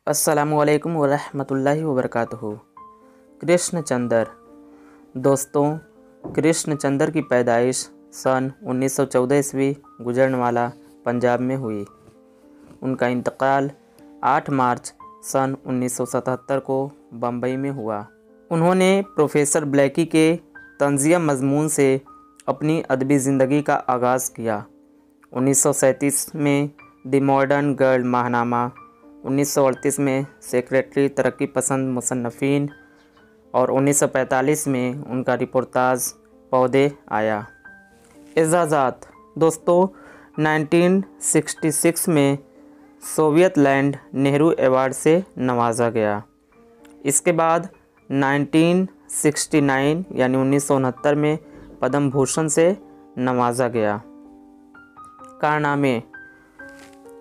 अस्सलामुअलैकुम वरहमतुल्लाहि वबरकातुहू। कृष्णचंद्र। दोस्तों, कृष्णचंद्र की पैदाइश सन 1914 ईस्वी गुजरनवाला पंजाब में हुई। उनका इंतकाल 8 मार्च सन 1977 को बम्बई में हुआ। उन्होंने प्रोफेसर ब्लैकी के तंज़िया मज़मून से अपनी अदबी ज़िंदगी का आगाज़ किया। 1937 में द मॉडर्न गर्ल माहनामा, 1938 में सेक्रेटरी तरक्की पसंद मुसन्नफ़ीन और 1945 में उनका रिपोर्टाज पौधे आया। एजाज़ात। दोस्तों, 1966 में सोवियत लैंड नेहरू अवार्ड से नवाजा गया। इसके बाद 1969 यानी 1969 में पद्म भूषण से नवाजा गया। कारनामे।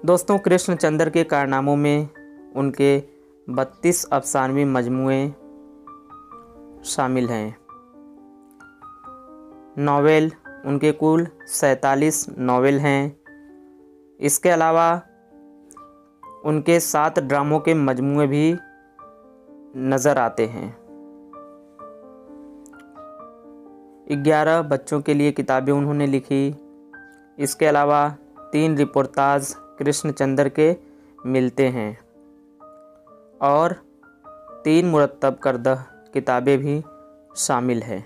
दोस्तों, कृष्णचंद्र के कारनामों में उनके 32 अफ़सानवी मजमूए शामिल हैं। नॉवेल, उनके कुल 47 नॉवेल हैं। इसके अलावा उनके 7 ड्रामों के मजमूए भी नज़र आते हैं। 11 बच्चों के लिए किताबें उन्होंने लिखी। इसके अलावा 3 रिपोर्टाज कृष्णचंद्र के मिलते हैं और 3 मुरत्तब करदा किताबें भी शामिल हैं।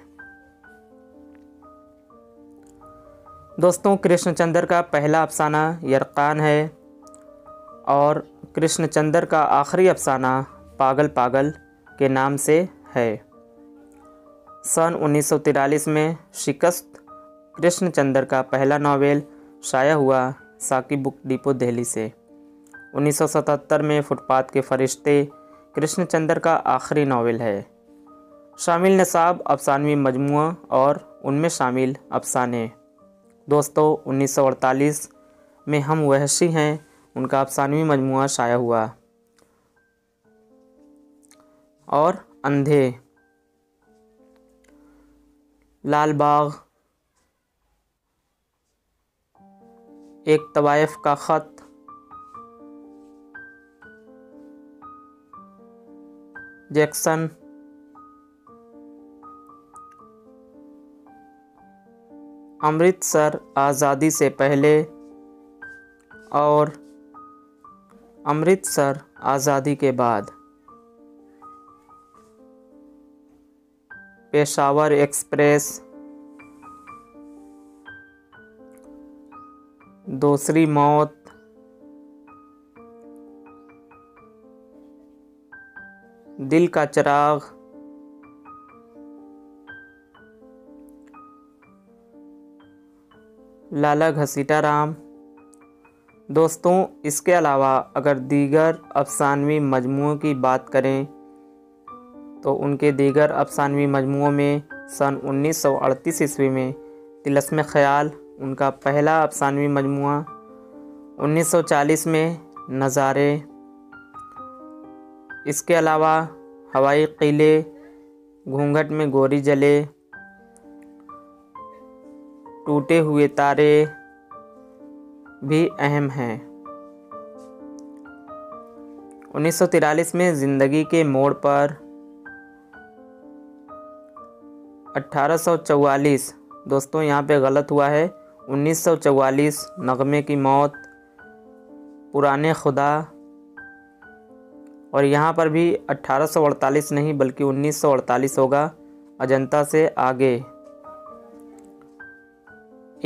दोस्तों, कृष्णचंद्र का पहला अफसाना यरकान है और कृष्णचंद्र का आखिरी अफसाना पागल पागल के नाम से है। सन 1943 में शिकस्त कृष्णचंद्र का पहला नावल शाया हुआ साकिब बुक डिपो दिल्ली से। 1977 में फुटपाथ के फरिश्ते कृष्णचंद्र का आखिरी नावल है। शामिल नसाब अफसानवी मजमुआ और उनमें शामिल अफसाने। दोस्तों, 1948 में हम वहशी हैं, उनका अफसानवी मजमुआ शाया हुआ। और अंधे, लाल बाग, एक तवायफ का ख़त, जैक्सन, अमृतसर आज़ादी से पहले और अमृतसर आज़ादी के बाद, पेशावर एक्सप्रेस, दूसरी मौत, दिल का चिराग, लाला घसीटा राम। दोस्तों, इसके अलावा अगर दीगर अफसानवी मजमुओं की बात करें तो उनके दीगर अफसानवी मजमुओं में सन 1938 ईस्वी में तिलस्म ख़याल उनका पहला अफसानवी मजमुआ, 1940 में नज़ारे। इसके अलावा हवाई किले, घूंघट में गोरी जले, टूटे हुए तारे भी अहम हैं। 1943 में ज़िंदगी के मोड़ पर, 1844, दोस्तों यहाँ पे गलत हुआ है, 1944 नगमे की मौत, पुराने खुदा, और यहाँ पर भी 1848 नहीं बल्कि 1948 होगा, अजंता से आगे,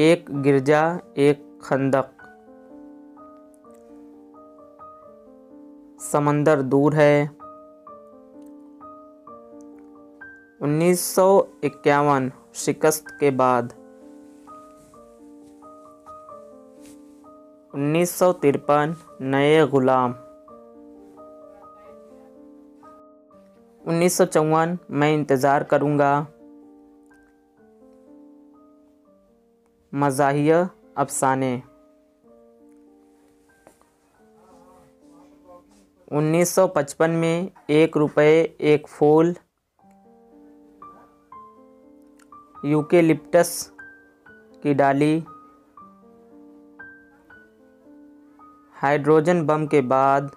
एक गिरजा एक खंदक, समंदर दूर है, 1951 शिकस्त के बाद, 1953 नए गुलाम, 1954 मैं इंतज़ार करूँगा, मज़ाहिया अफसाने, 1955 में 1 रुपये 1 फूल, यूकेलिप्टस की डाली, हाइड्रोजन बम के बाद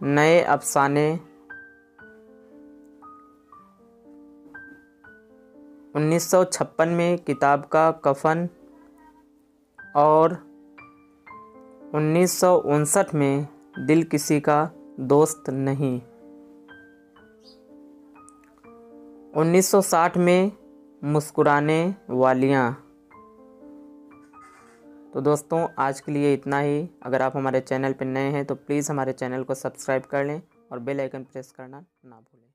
नए अफसाने, 1956 में किताब का कफन और 1959 में दिल किसी का दोस्त नहीं। 1960 में मुस्कुराने वालियाँ। तो दोस्तों आज के लिए इतना ही। अगर आप हमारे चैनल पर नए हैं तो प्लीज़ हमारे चैनल को सब्सक्राइब कर लें और बेल आइकन प्रेस करना ना भूलें।